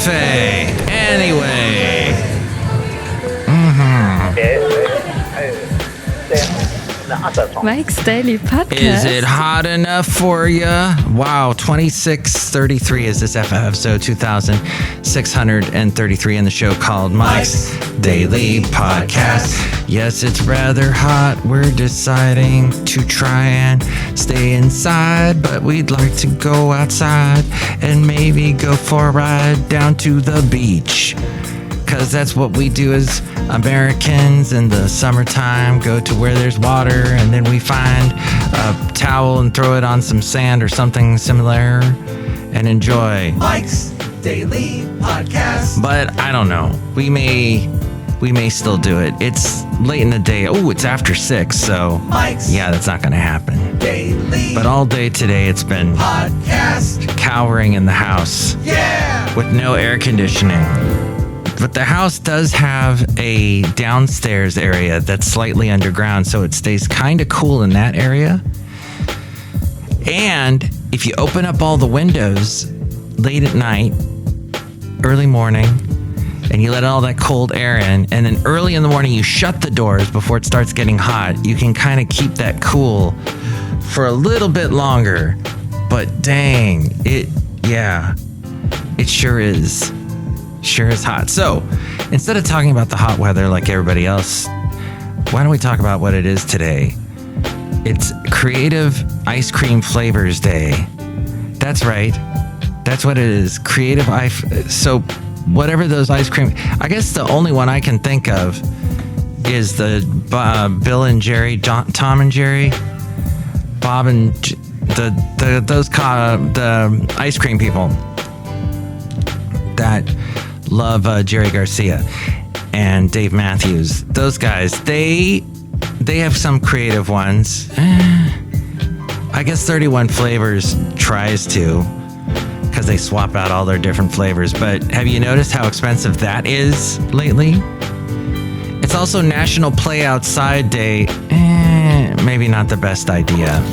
cafe. Anyway. Mike's Daily Podcast. Is it hot enough for you? Wow, 2633 is this episode 2633 in the show called Mike's Daily Podcast. Yes, it's rather hot. We're deciding to try and stay inside, but we'd like to go outside and maybe go for a ride down to the beach. Because that's what we do as Americans in the summertime, go to where there's water, and then we find a towel and throw it on some sand or something similar and enjoy Mike's Daily Podcast. But I don't know. We may still do it. It's late in the day. Oh, it's after 6, so Mike's yeah, that's not going to happen. Daily But all day today, it's been Podcast. cowering in the house with no air conditioning. But the house does have a downstairs area that's slightly underground, so it stays kind of cool in that area. And if you open up all the windows late at night, early morning, and you let all that cold air in, and then early in the morning you shut the doors before it starts getting hot, you can kind of keep that cool for a little bit longer. But dang, it sure is. Sure is hot. So instead of talking about the hot weather like everybody else, why don't we talk about what it is today? It's Creative Ice Cream Flavors Day. That's right. That's what it is. Creative ice. So whatever those ice cream, I guess the only one I can think of is the Bill and Jerry, Tom and Jerry, Bob and the ice cream people that love Jerry Garcia and Dave Matthews. Those guys, they have some creative ones. I guess 31 Flavors tries to, because they swap out all their different flavors. But have you noticed how expensive that is lately? It's also National Play Outside Day. Maybe not the best idea.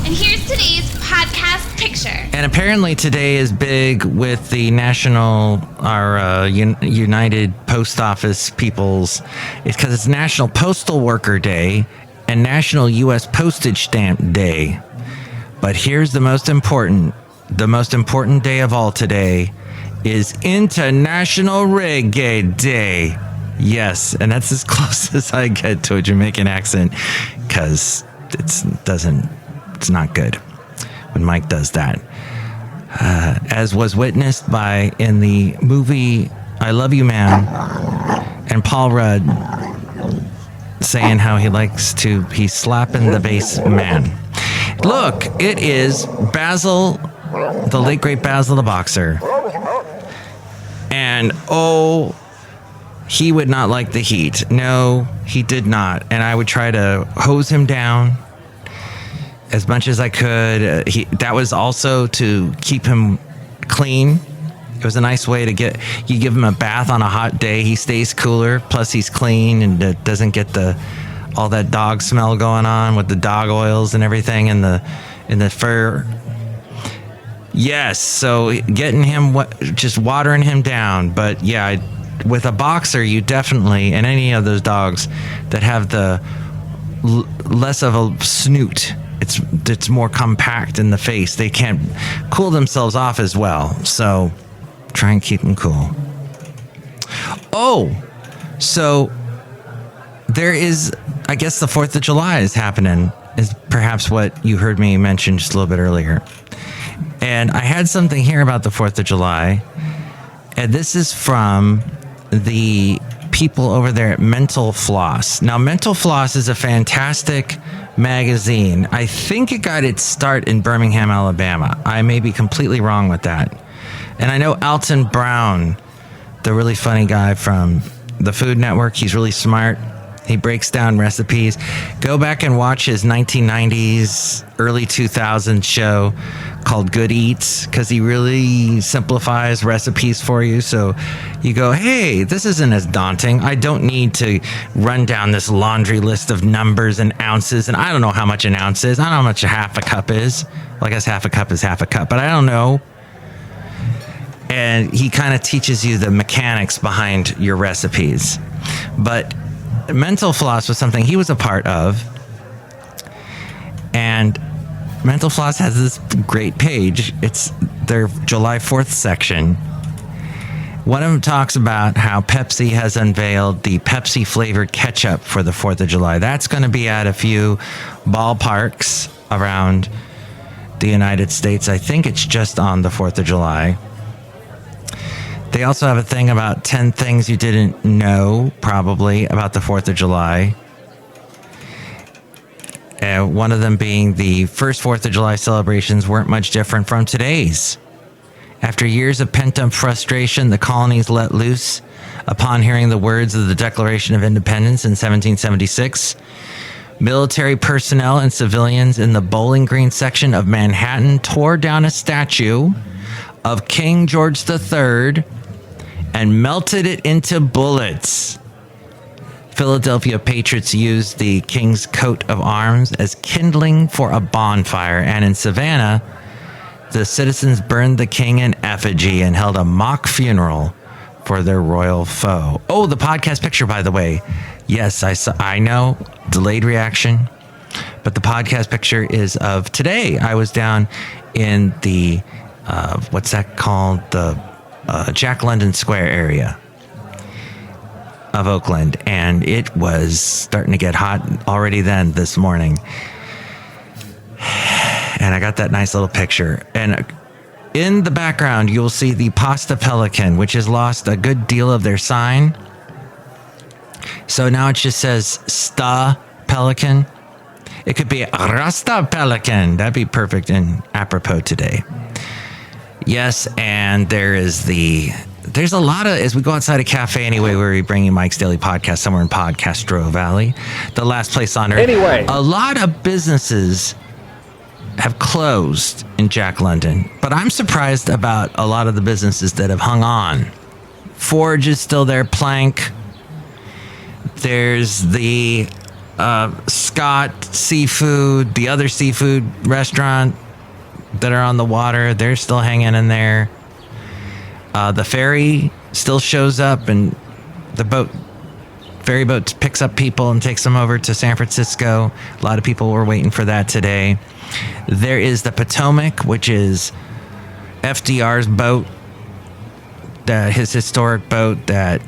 And here's today's podcast picture. And apparently today is big with the United Post Office peoples. It's because it's National Postal Worker Day and National U.S. Postage Stamp Day. But here's the most important day of all today is International Reggae Day. Yes, and that's as close as I get to a Jamaican accent, because it's not good when Mike does that. As was witnessed by in the movie I Love You Man, and Paul Rudd saying how he's slapping the bass man. Look, it is Basil, the late great Basil the Boxer. And he would not like the heat. No, he did not. And I would try to hose him down as much as I could. That was also to keep him clean. It was a nice way to you give him a bath on a hot day. He stays cooler. Plus he's clean and doesn't get all that dog smell going on with the dog oils and everything in the fur. Yes. So getting him, just watering him down. But yeah, with a boxer, you definitely, and any of those dogs that have the less of a snoot, it's more compact in the face. They can't cool themselves off as well. So try and keep them cool. So there is, I guess the 4th of July is happening, is perhaps what you heard me mention just a little bit earlier. And I had something here about the 4th of July. And this is from the people over there at Mental Floss. Now, Mental Floss is a fantastic magazine. I think it got its start in Birmingham, Alabama. I may be completely wrong with that. And I know Alton Brown, the really funny guy from the Food Network, he's really smart. He breaks down recipes. Go back and watch his 1990s, early 2000s show called Good Eats, because he really simplifies recipes for you. So you go, hey, this isn't as daunting. I don't need to run down this laundry list of numbers and ounces. And I don't know how much an ounce is. I don't know how much a half a cup is. Well, I guess half a cup is half a cup, but I don't know. And he kind of teaches you the mechanics behind your recipes. But Mental Floss was something he was a part of. And Mental Floss has this great page. It's their July 4th section. One of them talks about how Pepsi has unveiled the Pepsi flavored ketchup for the 4th of July. That's going to be at a few ballparks around the United States. I think it's just on the 4th of July. They also have a thing about 10 things you didn't know, probably, about the 4th of July. One of them being the first 4th of July celebrations weren't much different from today's. After years of pent-up frustration, the colonies let loose upon hearing the words of the Declaration of Independence in 1776. Military personnel and civilians in the Bowling Green section of Manhattan tore down a statue of King George III and melted it into bullets. Philadelphia patriots used the king's coat of arms as kindling for a bonfire, and in Savannah, the citizens burned the king in effigy and held a mock funeral for their royal foe. Oh, the podcast picture, by the way. Yes, I know, delayed reaction, but the podcast picture is of today. I was down in the, what's that called? The Jack London Square area of Oakland, and it was starting to get hot already then this morning. And I got that nice little picture. And in the background, you'll see the Pasta Pelican, which has lost a good deal of their sign. So now it just says Sta Pelican. It could be Rasta Pelican. That'd be perfect and apropos today. Yes, and there's a lot of, as we go outside a cafe anyway, where we bring you Mike's Daily Podcast somewhere in Podcastro Valley, the last place on earth. Anyway, a lot of businesses have closed in Jack London, but I'm surprised about a lot of the businesses that have hung on. Forge is still there, Plank. There's the Scott Seafood, the other seafood restaurant that are on the water. They're still hanging in there. The ferry still shows up, and the ferry boat picks up people and takes them over to San Francisco. A lot of people were waiting for that today. There is the Potomac, which is FDR's boat, his historic boat that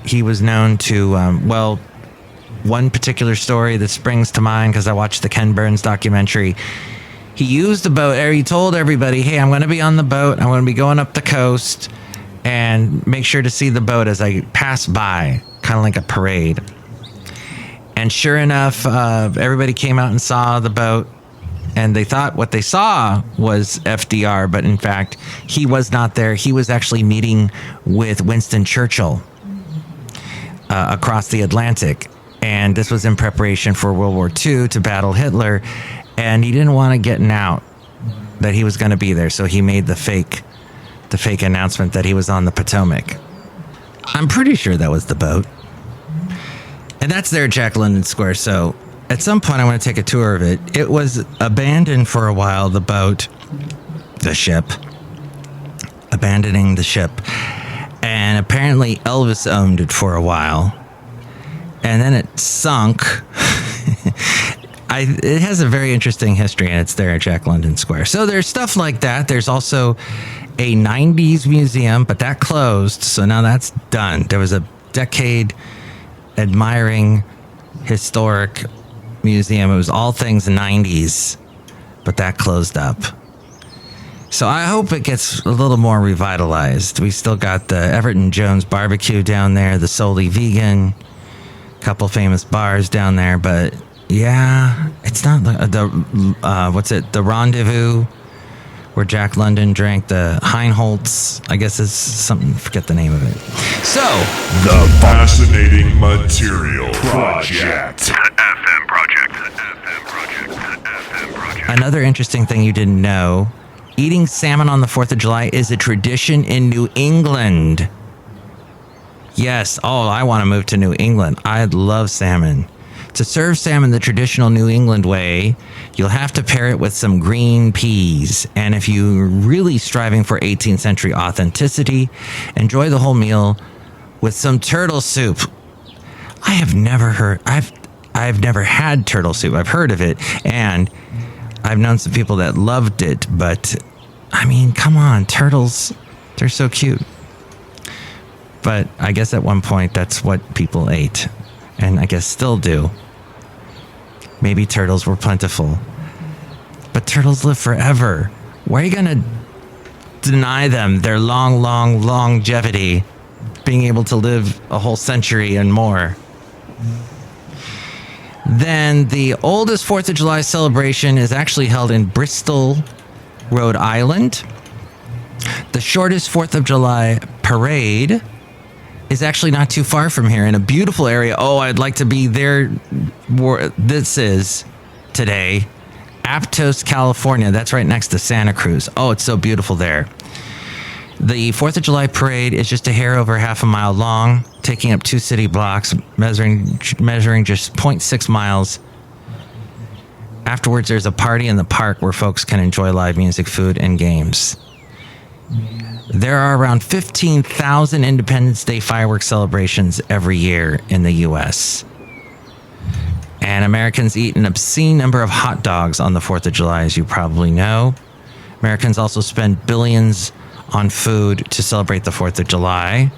he was known to, one particular story that springs to mind because I watched the Ken Burns documentary. He used the boat, or he told everybody, hey, I'm going to be on the boat. I'm going to be going up the coast, and make sure to see the boat as I pass by, kind of like a parade. And sure enough, everybody came out and saw the boat, and they thought what they saw was FDR, but in fact, he was not there. He was actually meeting with Winston Churchill across the Atlantic, and this was in preparation for World War II to battle Hitler, and he didn't want to get out that he was going to be there, so he made the fake announcement that he was on the Potomac. I'm pretty sure that was the boat. And that's there at Jack London Square, so at some point I want to take a tour of it. It was abandoned for a while, the boat, the ship, abandoning the ship. And apparently Elvis owned it for a while. And then it sunk. It has a very interesting history, and it's there at Jack London Square. So there's stuff like that. There's also a 90s museum, but that closed, so now that's done. There was a decade admiring historic museum. It was all things 90s, but that closed up. So I hope it gets a little more revitalized. We still got the Everton Jones barbecue down there, the Solely Vegan, couple famous bars down there, but yeah, it's not the Rendezvous, where Jack London drank the Heinholz, I guess is something, forget the name of it. So, the Fascinating Material Project. Another interesting thing you didn't know, eating salmon on the 4th of July is a tradition in New England. Yes, I want to move to New England. I love salmon. To serve salmon the traditional New England way, you'll have to pair it with some green peas. And if you're really striving for 18th century authenticity, enjoy the whole meal with some turtle soup. I've never had turtle soup. I've heard of it, and I've known some people that loved it, but I mean, come on, turtles, they're so cute. But I guess at one point that's what people ate, and I guess still do. Maybe turtles were plentiful, but turtles live forever. Why are you going to deny them their long longevity, being able to live a whole century and more? Then the oldest 4th of July celebration is actually held in Bristol, Rhode Island. The shortest 4th of July parade is actually not too far from here in a beautiful area. Oh, I'd like to be there. This is today, Aptos, California. That's right next to Santa Cruz. Oh, it's so beautiful there. The 4th of July parade is just a hair over half a mile long, taking up 2 city blocks, measuring just 0.6 miles. Afterwards, there's a party in the park where folks can enjoy live music, food, and games. There are around 15,000 Independence Day fireworks celebrations every year in the U.S. And Americans eat an obscene number of hot dogs on the 4th of July, as you probably know. Americans also spend billions on food to celebrate the 4th of July.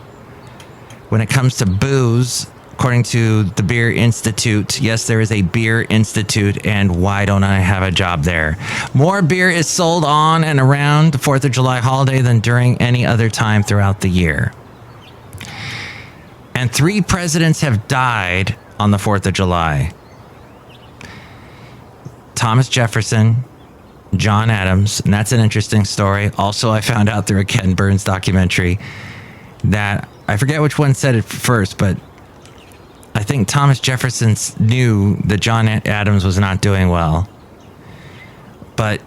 When it comes to booze, according to the Beer Institute, yes, there is a Beer Institute, and why don't I have a job there? More beer is sold on and around the 4th of July holiday than during any other time throughout the year. And 3 presidents have died on the 4th of July. Thomas Jefferson, John Adams, and that's an interesting story. Also, I found out through a Ken Burns documentary that, I forget which one said it first, but I think Thomas Jefferson knew that John Adams was not doing well. But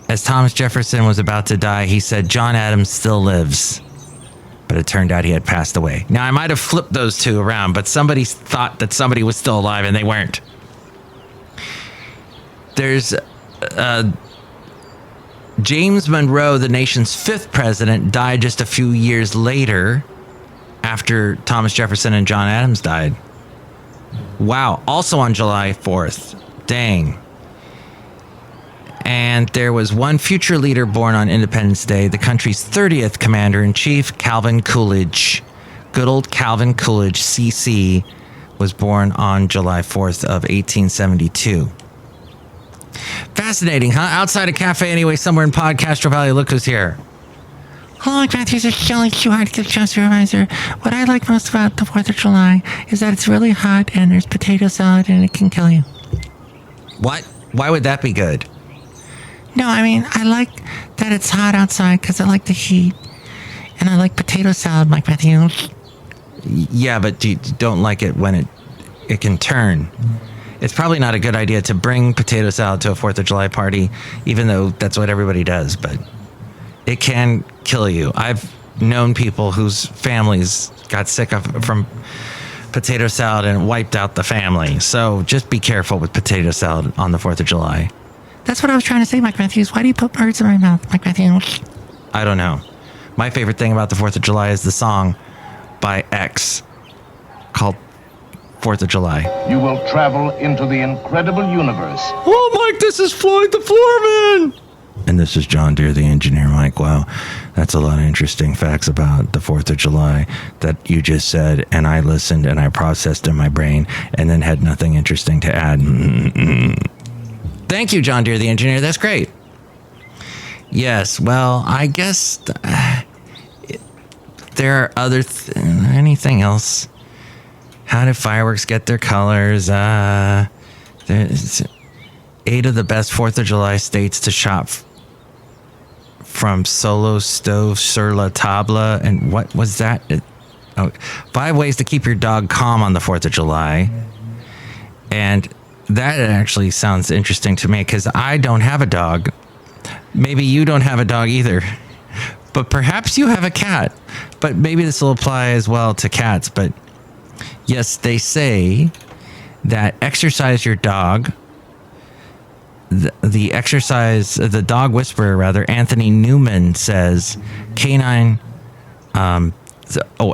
as Thomas Jefferson was about to die, he said, John Adams still lives. But it turned out he had passed away. Now, I might have flipped those two around, but somebody thought that somebody was still alive and they weren't. There's James Monroe, the nation's 5th president, died just a few years later after Thomas Jefferson and John Adams died. Wow. Also on July 4th. Dang. And there was one future leader born on Independence Day, the country's 30th commander-in-chief, Calvin Coolidge. Good old Calvin Coolidge, CC, was born on July 4th of 1872. Fascinating, huh? Outside a cafe anyway, somewhere in Podcastro Valley. Look who's here. Hello, Matthews. It's Chely Shoehart, the show supervisor. What I like most about the 4th of July is that it's really hot and there's potato salad and it can kill you. What? Why would that be good? No, I mean, I like that it's hot outside because I like the heat. And I like potato salad, Mike Matthews. Yeah, but you don't like it when it can turn. It's probably not a good idea to bring potato salad to a 4th of July party, even though that's what everybody does, but it can kill you. I've known people whose families got sick from potato salad and wiped out the family. So just be careful with potato salad on the 4th of July. That's what I was trying to say, Mike Matthews. Why do you put words in my mouth, Mike Matthews? I don't know. My favorite thing about the 4th of July is the song by X called 4th of July. You will travel into the incredible universe. Oh, Mike, this is Floyd the Floorman. And this is John Deere, the engineer. Mike, wow, that's a lot of interesting facts about the 4th of July that you just said, and I listened and I processed in my brain and then had nothing interesting to add. Thank you, John Deere, the engineer. That's great. Yes, well, I guess there are other anything else. How do fireworks get their colors? There's 8 of the best 4th of July states to shop from Solo Stove sur la Table. And what was that? 5 ways to keep your dog calm on the 4th of July. And that actually sounds interesting to me because I don't have a dog. Maybe you don't have a dog either. But perhaps you have a cat. But maybe this will apply as well to cats. But yes, they say that exercise your dog. The dog whisperer, rather, Anthony Newman says, canine,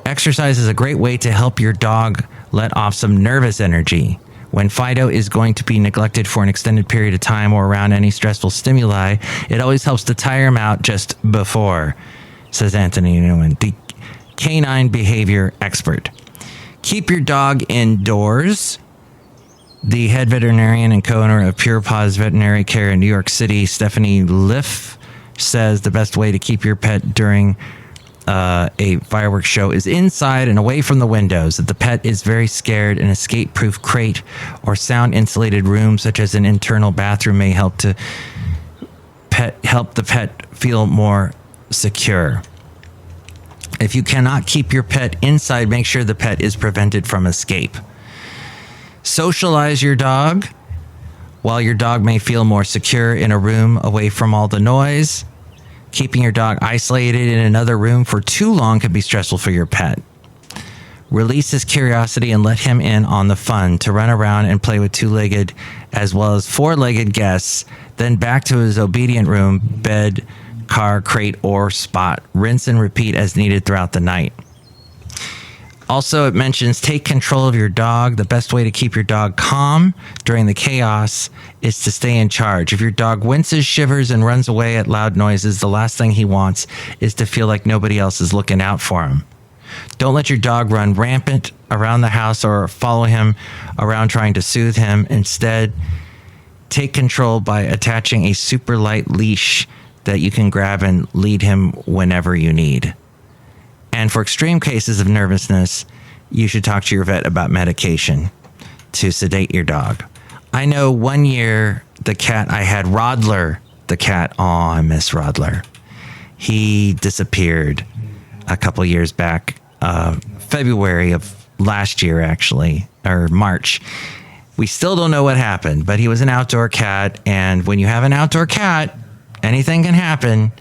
exercise is a great way to help your dog let off some nervous energy. When Fido is going to be neglected for an extended period of time or around any stressful stimuli, it always helps to tire him out just before, says Anthony Newman, the canine behavior expert. Keep your dog indoors. The head veterinarian and co-owner of Pure Paws Veterinary Care in New York City, Stephanie Liff, says the best way to keep your pet during a fireworks show is inside and away from the windows. If the pet is very scared, an escape-proof crate or sound-insulated room, such as an internal bathroom, may help the pet feel more secure. If you cannot keep your pet inside, make sure the pet is prevented from escape. Socialize your dog. While your dog may feel more secure in a room away from all the noise, keeping your dog isolated in another room for too long can be stressful for your pet. Release his curiosity and let him in on the fun to run around and play with two-legged as well as four-legged guests, then back to his obedient room, bed, car, crate, or spot. Rinse and repeat as needed throughout the night. Also, it mentions take control of your dog. The best way to keep your dog calm during the chaos is to stay in charge. If your dog winces, shivers, and runs away at loud noises, the last thing he wants is to feel like nobody else is looking out for him. Don't let your dog run rampant around the house or follow him around trying to soothe him. Instead, take control by attaching a super light leash that you can grab and lead him whenever you need. And for extreme cases of nervousness, you should talk to your vet about medication to sedate your dog. I know one year the cat I had, Rodler, the cat, I miss Rodler. He disappeared a couple years back, February of last year, actually, or March. We still don't know what happened, but he was an outdoor cat. And when you have an outdoor cat, anything can happen.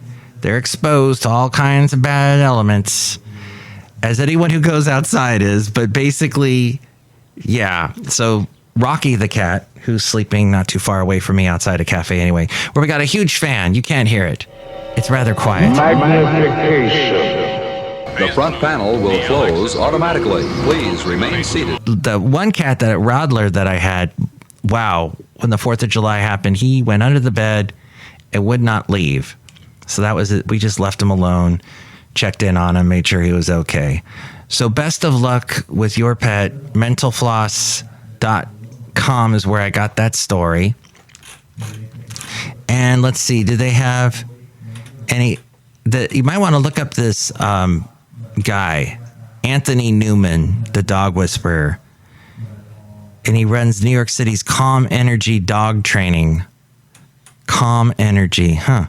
They're exposed to all kinds of bad elements, as anyone who goes outside is. But basically, yeah. So Rocky the cat, who's sleeping not too far away from me outside a cafe anyway, where we got a huge fan. You can't hear it. It's rather quiet. Magnification. The front panel will close automatically. Please remain seated. The one cat, that Rodler that I had, wow, when the 4th of July happened, he went under the bed and would not leave. So that was it. We just left him alone, checked in on him, made sure he was okay. So best of luck with your pet. Mentalfloss.com is where I got that story. And let's see, do they have any... You might want to look up this guy, Anthony Newman, the dog whisperer. And he runs New York City's Calm Energy dog training. Calm Energy, huh?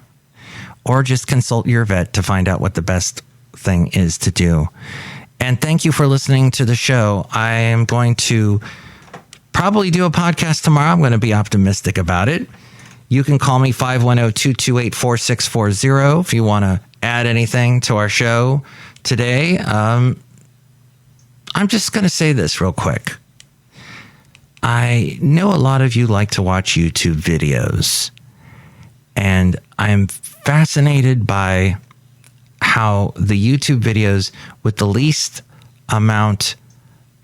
Or just consult your vet to find out what the best thing is to do. And thank you for listening to the show. I am going to probably do a podcast tomorrow. I'm going to be optimistic about it. You can call me 510-228-4640 if you want to add anything to our show today. I'm just going to say this real quick. I know a lot of you like to watch YouTube videos. And I'm fascinated by how the YouTube videos with the least amount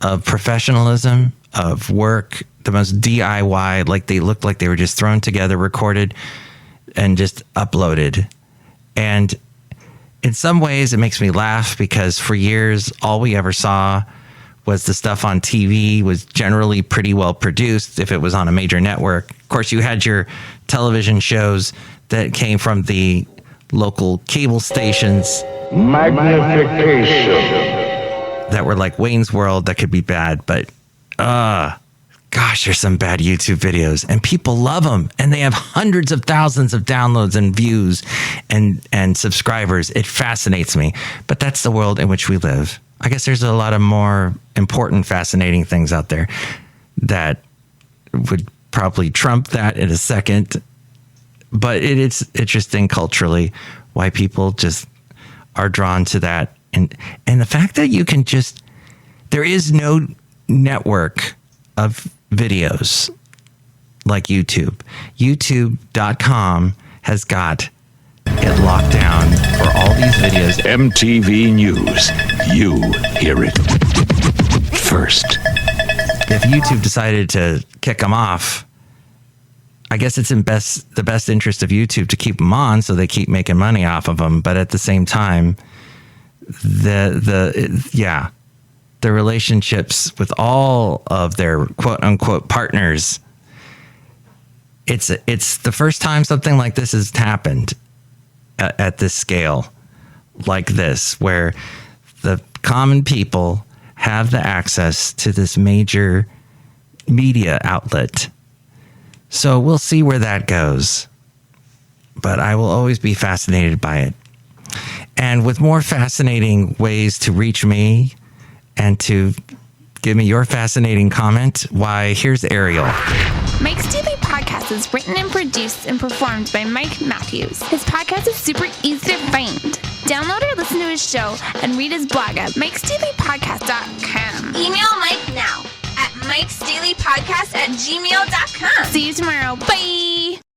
of professionalism, of work, the most DIY, like they looked like they were just thrown together, recorded, and just uploaded. And in some ways, it makes me laugh because for years, all we ever saw was the stuff on TV was generally pretty well produced if it was on a major network. Of course, you had your television shows that came from the local cable stations. Magnification. That were like Wayne's World, that could be bad, but gosh, there's some bad YouTube videos and people love them and they have hundreds of thousands of downloads and views and subscribers. It fascinates me, but that's the world in which we live. I guess there's a lot of more important, fascinating things out there that would probably trump that in a second. But it's interesting culturally why people just are drawn to that. And the fact that you can just, there is no network of videos like YouTube. YouTube.com has got it locked down for all these videos. MTV News. You hear it first. If YouTube decided to kick them off, I guess it's in the best interest of YouTube to keep them on so they keep making money off of them. But at the same time, the relationships with all of their quote unquote partners, it's the first time something like this has happened at this scale like this, where the common people have the access to this major media outlet. So we'll see where that goes. But I will always be fascinated by it. And with more fascinating ways to reach me and to give me your fascinating comment, why, here's Ariel. Mike's Daily Podcast is written and produced and performed by Mike Matthews. His podcast is super easy to find. Download or listen to his show and read his blog at mikesdailypodcast.com. Email Mike now at mikesdailypodcast@gmail.com. See you tomorrow. Bye.